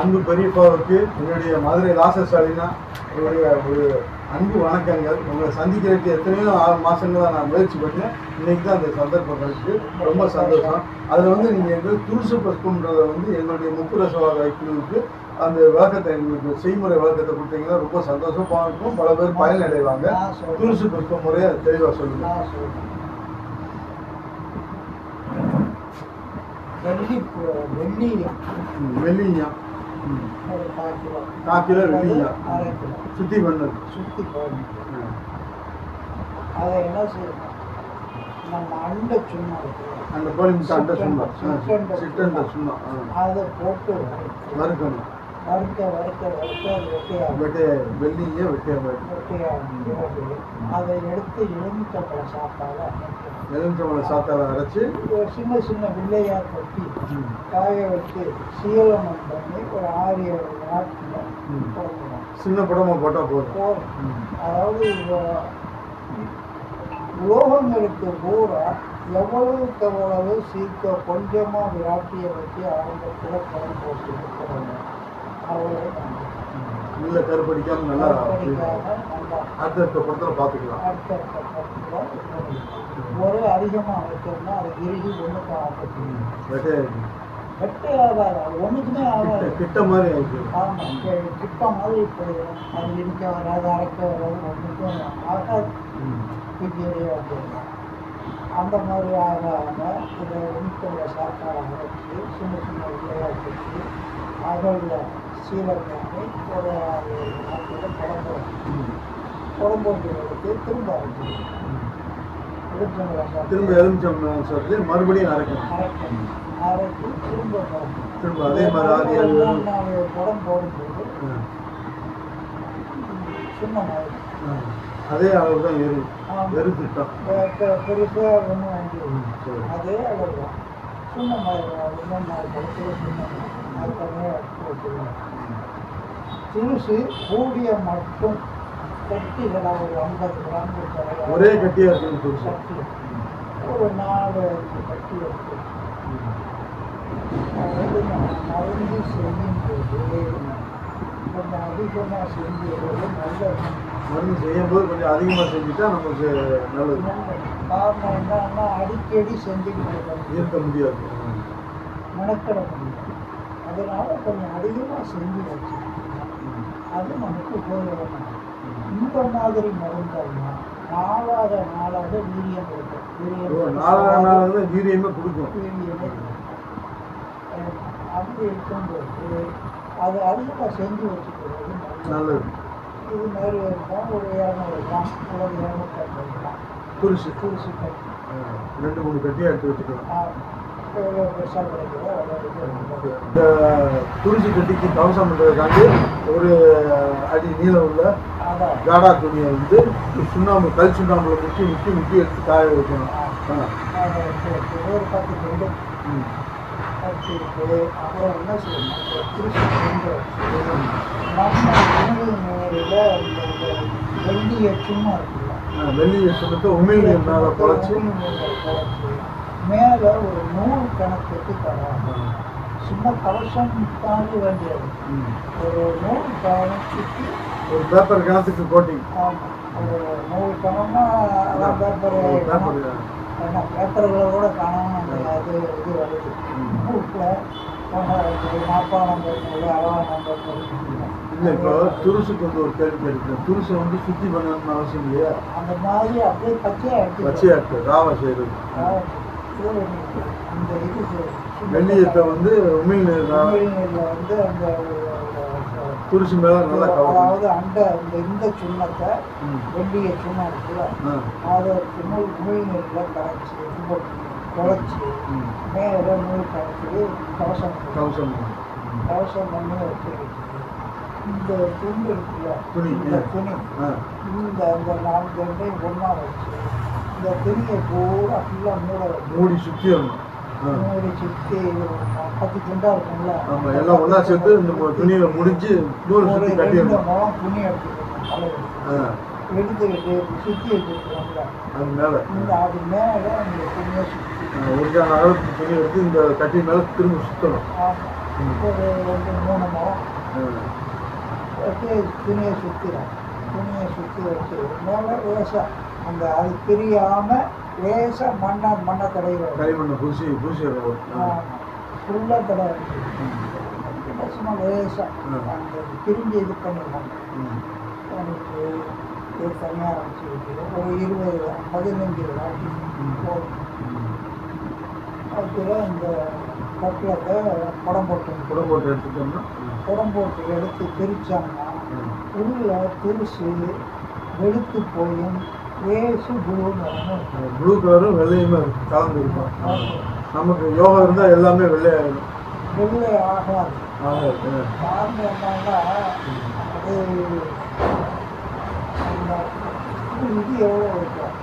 அன்பு பெரியப்பாவுக்கு என்னுடைய மதுரை ராசஸ்டாலினா என்னுடைய ஒரு அன்பு வணக்கங்கள். உங்களை சந்திக்கிறதுக்கு எத்தனையோ மாதங்களாக நான் முயற்சி பண்ணேன். இன்றைக்கி தான் அந்த சந்தர்ப்பம் கிடைச்சி ரொம்ப சந்தோஷம். அதில் வந்து நீங்கள் எங்களுக்கு துருசு பஸ்பம்ன்றதை வந்து எங்களுடைய முப்புரசவாத குழுவுக்கு அந்த விளக்கத்தை எங்களுக்கு செய்முறை விளக்கத்தை கொடுத்தீங்கன்னா ரொம்ப சந்தோஷமாக இருக்கும். பல பேர் பயனடைவாங்க. துருசு பஸ்பம் முறையை தெளிவாக சொல்லுங்கள். வெள்ளியா காக்கில வெள்ளியா சுத்தி பண்ணது அதை என்ன செய்யணும், நம்ம அண்டை சுண்ணா அந்த கோழி முட்டை அண்டை சுண்ணா சிட்டண்ட சுண்ணா அதை போட்டு வறுக்கணும். வறுக்க வெள்ளியே வெட்டியாக அதை எடுத்து எலுமிச்சம்பழம் சாத்தால அரைச்சி ஒரு சின்ன சின்ன வில்லையா கொட்டி காய வச்சு சீலனம் பண்ணி ஒரு 6-7 நாட்கள் போடணும். சின்ன படமாக போட்டால் போதும். அதாவது உலோகங்களுக்கு பூரா எவ்வளவுக்கு எவ்வளவு சீக்கிரம் கொஞ்சமாக விராட்டியை வச்சு ஆரம்பத்தில் படம் போட்டு இருக்கிறாங்க. நல்ல கருப்படிக்காம நல்லா அடுத்த படத்தில் பார்த்துக்கலாம். ஒரு அதிகமாக வச்சோம்னா அது இறுகி ஒன்றுக்கு ஆகாது, ஒன்றுக்குமே ஆகாது. கிட்ட மாதிரி ஆகுது. ஆமாம், கிட்ட மாதிரி போயிடும். அது இடிக்க வராது, அரைக்க வராது, ஒன்றுக்கும் ஆகாது. அந்த மாதிரி ஆகாமல் இதை வீட்டில் சாப்பாடு அரைச்சி சின்ன சின்ன விளையாட்டு வச்சு அதில் சீலை பண்ணி ஒரு 6-7 நாட்கள் படம் போட்டு எடுத்து திரும்ப எலுமிச்சம்பழம் சொல்லி மறுபடியும் அரைக்கணும். அரைச்சி திரும்ப அதே மாதிரி 6-7 படம் போடும்போது சின்ன அதே அளவு தான் எரிச்சிட்டோம். பெருசாக ஒன்றும் வாங்கி அதே அளவு தான் சின்ன மாதிரி இன்னும் 4 படத்தில் சின்ன அது தனியாக துளசி கூடிய மட்டும் கட்டிகளை ஒரு 50 கிராம் ஒரே கட்டியாக இருக்குது. கட்டி ஒரு 4 கட்டி எடுத்து மருந்து செய்யும்போது கொஞ்சம் அதிகமாக செஞ்சது நல்லது. மருந்து செய்யும்போது கொஞ்சம் அதிகமாக செஞ்சுட்டா நமக்கு நல்லது. காரணம் என்னன்னா அடிக்கடி செஞ்சுக்கிட்டு இருக்க முடியாது, மெனக்கிட முடியாது. அதனால கொஞ்சம் அதிகமாக செஞ்சு வச்சுக்கிட்டோம்னா அது நமக்கு உபயோகமாக. இந்த மாதிரி மருந்தல்னா நாளாக வீரியம் கொடுக்கும். வீரியமே கொடுக்கும். அப்படி இருக்கும்போது அது அதிகமாக செஞ்சு வச்சுக்கிறது நல்லது. இது மாதிரி இருந்தால் ஒரு 200 கிராம் அல்லது 250 கிராம் துருசு கட்டி 2-3 கட்டியாக எடுத்து வச்சுக்கலாம். பெருசாக கிடைக்கிறோம். இந்த துருசி கட்டிக்கு கவசம் பண்ணுறதுக்காண்டி ஒரு அடி நீளம் உள்ள காடா துணியை வந்து சுண்ணாம்பு கல் சுண்ணாம்புல முக்கி எடுத்து காய வைக்கணும். ஒரு 10 கிலோ வச்சுருக்கு. அப்புறம் என்ன செய்யணும், துருசி நம்ம உணவு முறையில் இந்த வெள்ளிய சும்மா இருக்குல்ல, வெள்ளிய சுண்ணத்தை உமிழ்நீர் மேலே குழச்சி மேலே ஒரு 100 கணக்குக்கு தராங்க. சும்மா கவசம் தாண்டி வேண்டியது ஒரு 100 கணக்குக்கு ஒரு பேப்பர் கணத்துக்கு கோட்டிங். ஆமாம், ஒரு 100 கணம்னா அதான் பேப்பர். ஏன்னா பேப்பர்களோட கணம் அந்த இது வருது. ஊட்டில் 40 நம்பர் 60 நம்பர் இல்லை. இப்போ துருசுக்கு வந்து ஒரு கேள்வி இருக்குது. துருசை வந்து சுத்தி பண்ணணும்னு அவசியம் இல்லையா? அந்த மாதிரி அப்படியே பச்சையாக இருக்குது ராவா செய்கிறது. அந்த இது வெள்ளியத்தை வந்து உமிழ்நீரில் வந்து அந்த துருசு மேலே நல்லா அதாவது இந்த சுண்ணத்தை வெள்ளிய சுண்ணம் இருக்குல்ல, அதை உமிழ்நீரில் குழச்சி மேலே 100 கணக்கு கவசம் பண்ணி வச்சுருக்கு. இந்த துணி இருக்குல்ல, இந்த துணி இந்த 4 ஒன்றா வச்சு இந்த துணியை பூரா ஃபுல்லாக மூடி சுற்றி வரணும். மூடி சுற்றி 10 துண்டாக இருக்கும்ல, ஆமாம், எல்லாம் ஒன்றா சேர்த்து இந்த துணியை முடிஞ்சு நூறு சுற்றி கட்டிடணும். துணி எடுத்துக்கணும், எடுத்துக்கிட்டு சுற்றி வச்சுருக்கோம்ல அது மேலே அது மேலே அந்த துணியை சுற்றி ஒரு அளவுக்கு துணி எடுத்து இந்த கட்டி மேலே திரும்ப சுற்றணும். ஆமாம், ஒரு 2-3 முறம் வச்சு துணியை சுற்றிடும். துணியை சுற்றி வச்சு மேலே லேசாக அந்த அது பிரியாமல் லேசாக மண்ணை தடையிடும். களிமண்ணை பூசி ஃபுல்லாக தடை சும்மா லேசாக அந்த பிரிஞ்சு இது பண்ணிடுவாங்க. பண்ணிட்டு இது தனியாக வச்சுக்கிட்டு ஒரு 15 வாட்டி போதும். அதுக்குள்ள இந்த பட்டலத்தை குடம் போட்டு எடுத்துட்டோம்னா குடம் போட்டு எடுத்து பிரித்தாங்கன்னா உள்ள துருசு வெளுத்து போயும் லேசு ப்ளூ கலரும் வெள்ளையுமே கலந்து இருக்கும். நமக்கு யோகா இருந்தால் எல்லாமே வெள்ளையாகிடும். வெள்ளை ஆகாது. காரணம் என்னன்னா அது அந்த இது எவ்வளோ இருக்கும்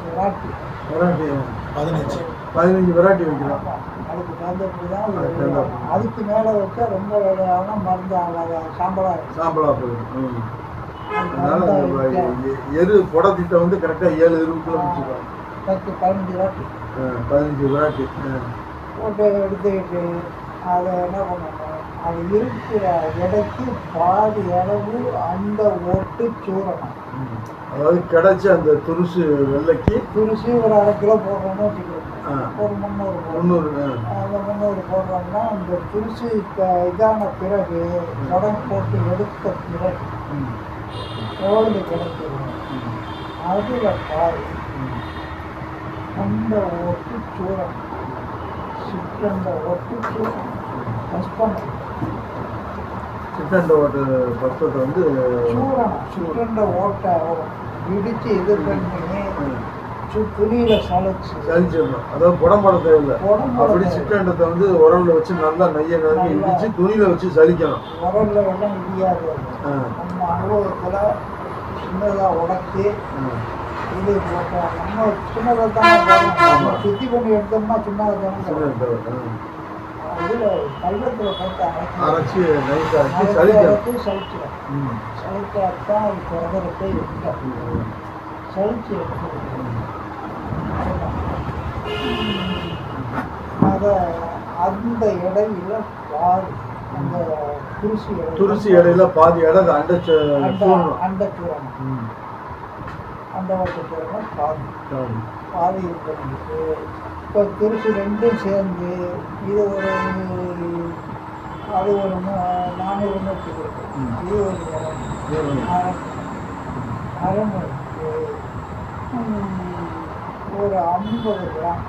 வெராட்டி 15 வெரைட்டி வைக்கலாம். அதுக்கு தகுந்தபடி தான். அதுக்கு மேலே வச்சா ரொம்ப விலையான மருந்து ஆகாது, சாம்பலாக போயிடும். அதனால எரு புடத்திட்ட வந்து கரெக்டாக 7 எருவுக்குள்ள வச்சுக்கலாம். 15 வெரைட்டி போட்டு எடுத்துக்கிட்டு அதை என்ன பண்ணணும், அது இருக்கிற எடைக்கு பாதி அளவு அந்த ஒட்டு சூறணும். அதாவது கிடைச்ச அந்த துருசு வெள்ளைக்கு துருசு ஒரு 1/2 கிலோ போடுறோம்னு வச்சுக்கிறோம். ஒரு 300 அந்த 300 போடுறோம்னா அந்த துருசு இதான பிறகு உடம்பு போட்டு எடுத்த பிறகு எவ்வளவு கிடைக்கும் அதில் பாதி அந்த ஒட்டு சூறம் சிற்றண்ட ஒட்டு சூறம் ஹஸ்பண்ட் சிற்றண்ட ஓட்டு பக்கத்தை வந்து சூறம் சிற்றண்ட ஓட்டை இடித்து இது பண்ணி துணியில சலிச்சிடணும். அதாவது புடம்பட தேவையில்லை. அப்படி சிற்றண்டத்தை வந்து உரல்ல வச்சு நல்லா நெய்ய இடிச்சு துணியில வச்சு சலிக்கணும். உரல்ல எல்லாம் இடியாது. நம்ம அனுபவத்துல சின்னதா உடச்சி இது போட்டோம். நம்ம சின்னதாக தான் சுத்தி பண்ணி எடுத்தோம்னா சின்னதாக இதுல பள்ளத்தில் போட்டு அரைச்சி சலிச்சிடும். சலிச்சாத்தான் அது குறைஞ்சிட்டு இருக்கும். சலிச்சு அதை அந்த இடையில பாதி அந்த துருசி இடையில பாதி இடம் அண்டச்சூரணம் பாதி இருக்கிறது. இப்போ துருசி ரெண்டும் சேர்ந்து இது ஒரு அது ஒரு 400 வச்சுருக்கு. இது ஒரு அரம் இருக்கு. ஒரு 50 கிராம்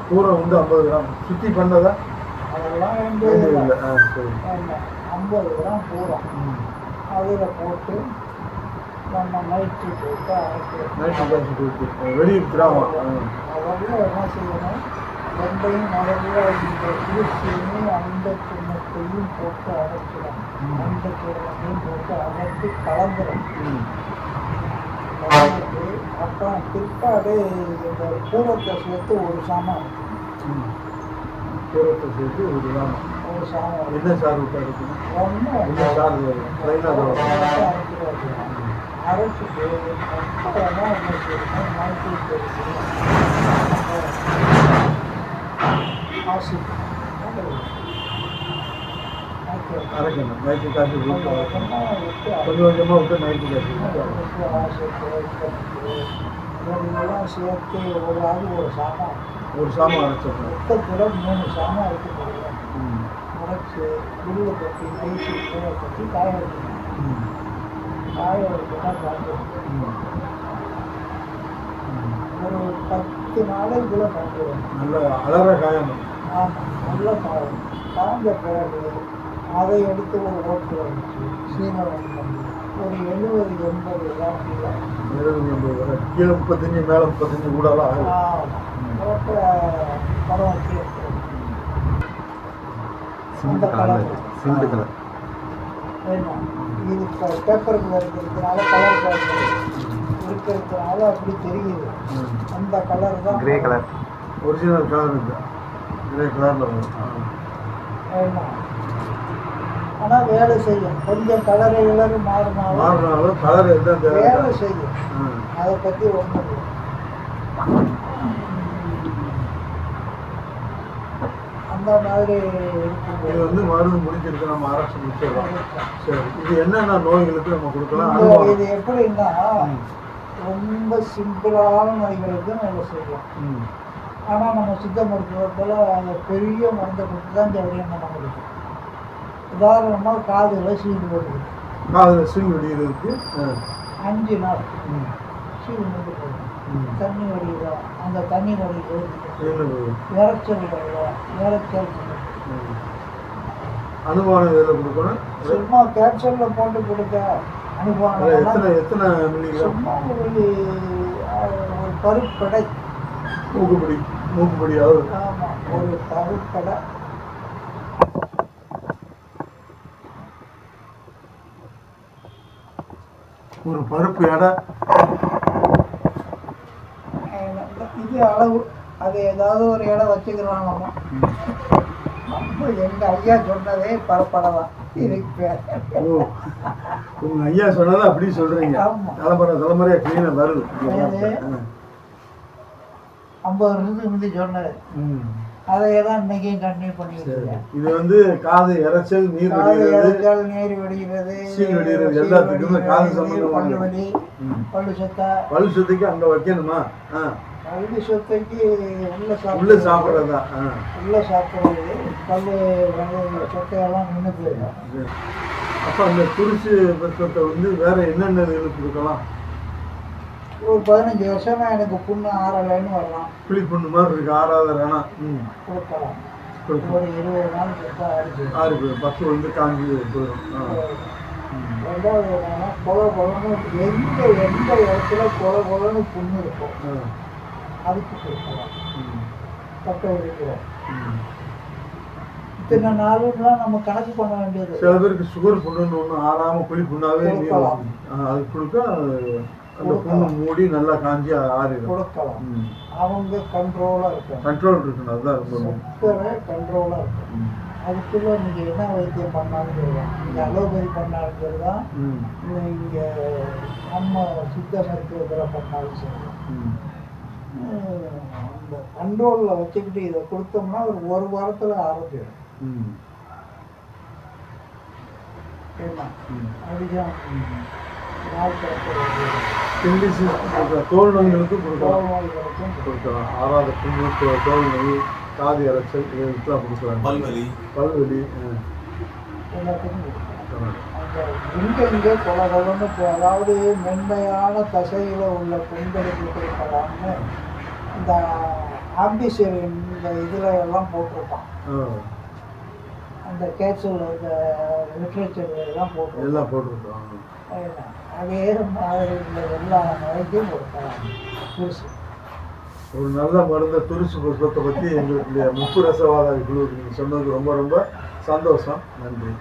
பூரம் வந்து 50 கிராம் சுத்தி பண்ணதா அதெல்லாம் 50 கிராம் பூரம் அதில் போட்டு நம்ம நைட்டு போட்டு அரைக்கிறோம். வெளியே கிராமம் அதெல்லாம் என்ன செய்யணும், ரெண்டையும் நிறைய இந்த குளிர்ச்சியும் அந்த சின்னத்தையும் போட்டு அரைச்சிடும். அந்த சின்னத்தையும் போட்டு அரைச்சி கலந்துடும். அப்புறம் பிற்பாடு இந்த பூரத்தை சேர்த்து ஒரு சாமான் ஒரு சாமான் என்ன சார் இருக்கணும் அரைச்சிட்டு அப்புறமா என்ன செய்யணும், நைட்டு அரைக்கணும். நைட்டு காசு கொஞ்சம் கொஞ்சமாக விட்டு நைட்டு காசு இதெல்லாம் சேர்த்து ஒரு சாமான் அரைச்சிடணும். மொத்தத்தில் 3 சாமான் அரைக்க முடியும். அரைச்சி புல்லை கட்டி பேசி கீழே கட்டி காய வைக்கணும். காய வைக்கணும்னா காய்ச்சணும். ஒரு 10 நாளைக்குள்ள காய்ச்சிடும். நல்லா அலற காயணும். ஆமாம், நல்லா காயணும். காய்ஞ்ச பிறகு அதை எடுத்து ஒரு ஓட்டு வச்சு சீனகம் பண்ணி ஒரு 70-80 கிராம் கீழே 35 மேலே 35 கூடலாம் ஆகும். போட்டு படம் வச்சு சிமெண்ட் கலர் வேணும். இது இப்போ பேப்பர் கலர் இருக்கிறதுனால கலர் இருக்கிறதுனால அப்படி தெரியுது. அந்த கலர் தான் கிரே கலர், ஒரிஜினல் கலர் இருக்குது. கிரே கலரில் வரும். வேணும். ஆனால் வேலை செய்யும். கொஞ்சம் கலரு மாறினாலும் கலர் எந்த வேலை செய்யும். அதை பற்றி ஒன்றும் இல்லை. அந்த மாதிரி இது இருக்கும்போது வந்து மருந்து முடிஞ்சிருக்கு, நம்ம அரசு முடிச்சிடலாம். சரி, இது என்னென்ன நோய்களுக்கு நம்ம கொடுக்கலாம்? இது எப்படின்னா ரொம்ப சிம்பிளான நோய்களுக்கு நம்ம செய்வோம். ஆனால் நம்ம சித்த மருத்துவத்தில் அந்த பெரிய மருந்தை கொடுத்து தான் ஜவுரியம் பண்ண முடியும். உதாரணமாக காதில் சீடு வருது, காதில் சீல் வெடிக்கிறதுக்கு 5 நாள் சீடு மட்டும் போடும். தண்ணி வடிகிறோம், அந்த தண்ணி வடிகிறது இறைச்சல் வரும், இறைச்சல் அனுமானம் இதில் கொடுக்கணும். சும்மா கேப்சூலில் போட்டு கொடுக்க அனுபவம் எத்தனை மில்லிகிராம்? சும்மா ஒரு பருப்படை மூக்குப்பொடி அளவு. ஆமாம், ஒரு பருப்படை. ஒரு பருப்பு எடை இது அளவு. அது ஏதாவது ஒரு இடம் வச்சுக்கிறோம் நம்ம. எங்கள் ஐயா சொன்னதே பரப்படை தான். உங்க ஐயா சொன்னதை அப்படி சொல்றீங்க. தலைமுறையா கிளீனா வருது. 50 வருஷத்துக்கு முந்தி சொன்னது, அதையே தான் இன்னைக்கும் கண்டினியூ பண்ணிட்டு. இது வந்து காது இறைச்சல், நீர் வடிகிறது, நீர் வடிகிறது, சீல் வெடிக்கிறது, எல்லாத்துக்குமே காது சம்பந்தமான பல்லு சொத்தைக்கு அங்க வைக்கணுமா? பல்லு சொத்தைக்கு உள்ள சாப்பிட்றதா? உள்ள சாப்பிட்றது பல்லு சொத்தையெல்லாம் நின்று போயிடும். அப்போ அந்த துரிசு பருப்பத்தை வந்து வேற என்னென்ன இதுகளுக்கு கொடுக்கலாம்? ஒரு 15 வருஷமா எனக்கு புண்ணு ஆறலைன்னு வரலாம். புளி புண்ணு மாதிரி இருக்கு, ஆறாத வேணாம் கொடுக்கலாம். ஒரு 20 நாள் ஆறு பத்து வந்து காஞ்சி போயிடும். ரெண்டாவது என்னன்னா கொலை கொலன்னு எந்த இடத்துல கொலை கொலன்னு புண்ணு இருக்கும் அதுக்கு கொடுக்கலாம். பட்டை இருக்கிறோம். இத்தனை நாளுலாம் நம்ம கணக்கு பண்ண வேண்டியது. சில பேருக்கு சுகர் புண்ணுன்னு ஒன்று ஆறாமல் புளி புண்ணாவே அது கொடுக்க அந்த புண்ணு மூடி நல்லா காஞ்சி ஆறிடும். கொடுக்கலாம். அவங்க கண்ட்ரோலாக இருக்கும். கண்ட்ரோல் இருக்கணும், அதுதான் ரொம்ப சுத்தரே கண்ட்ரோலாக இருக்கும். அதுக்குள்ள நீங்கள் என்ன வைத்தியம் பண்ணாலும் தெரியும். நீங்கள் அலோபதி பண்ணாலும் சரி தான், இல்லை இங்கே நம்ம சித்த மருத்துவத்தில் பண்ணாலும் சரி. அந்த கண்ட்ரோலில் வச்சுக்கிட்டு இதை கொடுத்தோம்னா ஒரு வாரத்தில் ஆரோக்கியம். என்ன அதுதான் தோல் நோய்களுக்கும் கொடுக்கலாம். ஆறாத புண்ணு, தோல் நோய், காது இறைச்சல், இதுக்கெல்லாம் கொடுக்கலாம். பல்வலி எல்லாத்துக்கும் இங்கே கொலை கொலன்னு அதாவது மென்மையான தசையில் உள்ள பெண்களுக்கு கொடுக்கலாம்னு இந்த ஆம்பிசியரின் இந்த இதில் எல்லாம் போட்டிருப்பான். அந்த கேப்சூல் இந்த லிட்ரேச்சர் எல்லாம் போட்டிருக்கோம். அதே மாதிரி எல்லா நோய்க்கும் கொடுக்கலாம். துரிசு ஒரு நல்ல மருந்த துரிசு புஷ்பத்தை பற்றி எங்களுக்கு முப்பு ரசவாத குழுவுக்கு நீங்கள் சொன்னதுக்கு ரொம்ப ரொம்ப சந்தோஷம். நன்றி.